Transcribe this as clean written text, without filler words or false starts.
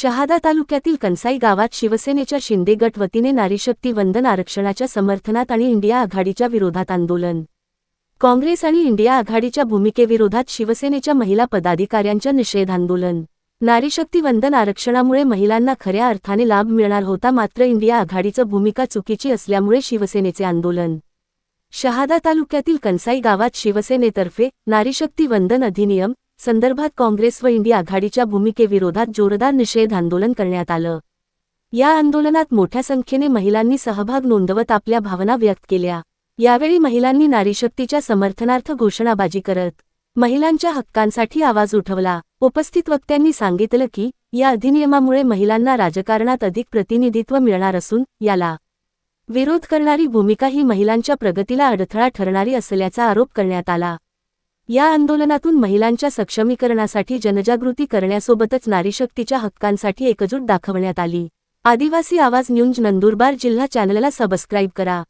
शहादा तालुक्यातील कणसाई गावात शिवसेनेच्या शिंदे गट वतीने नारीशक्ती वंदन आरक्षणाच्या समर्थनात आणि इंडिया आघाडीच्या विरोधात आंदोलन। काँग्रेस आणि इंडिया आघाडीच्या भूमिकेविरोधात शिवसेनेच्या महिला पदाधिकाऱ्यांच्या निषेध आंदोलन। नारीशक्ती वंदन आरक्षणामुळे महिलांना खऱ्या अर्थाने लाभ मिळणार होता, मात्र इंडिया आघाडीचं भूमिका चुकीची असल्यामुळे शिवसेनेचे आंदोलन। शहादा तालुक्यातील कणसाई गावात शिवसेनेतर्फे नारीशक्ती वंदन अधिनियम संदर्भात काँग्रेस व इंडिया आघाडीच्या भूमिकेविरोधात जोरदार निषेध आंदोलन करण्यात आलं। या आंदोलनात मोठ्या संख्येने महिलांनी सहभाग नोंदवत आपल्या भावना व्यक्त केल्या। यावेळी महिलांनी नारीशक्तीच्या समर्थनार्थ घोषणाबाजी करत महिलांच्या हक्कांसाठी आवाज उठवला। उपस्थित वक्त्यांनी सांगितलं की या अधिनियमामुळे महिलांना राजकारणात अधिक प्रतिनिधित्व मिळणार असून याला विरोध करणारी भूमिका ही महिलांच्या प्रगतीला अडथळा ठरणारी असल्याचा आरोप करण्यात आला। या आंदोलनातून महिलांच्या सक्षमीकरणासाठी जनजागृती करण्यासोबतच नारीशक्तीच्या हक्कांसाठी एकजूट दाखवण्यात आली। आदिवासी आवाज न्यूज नंदुरबार जिल्हा चॅनलला सबस्क्राईब करा।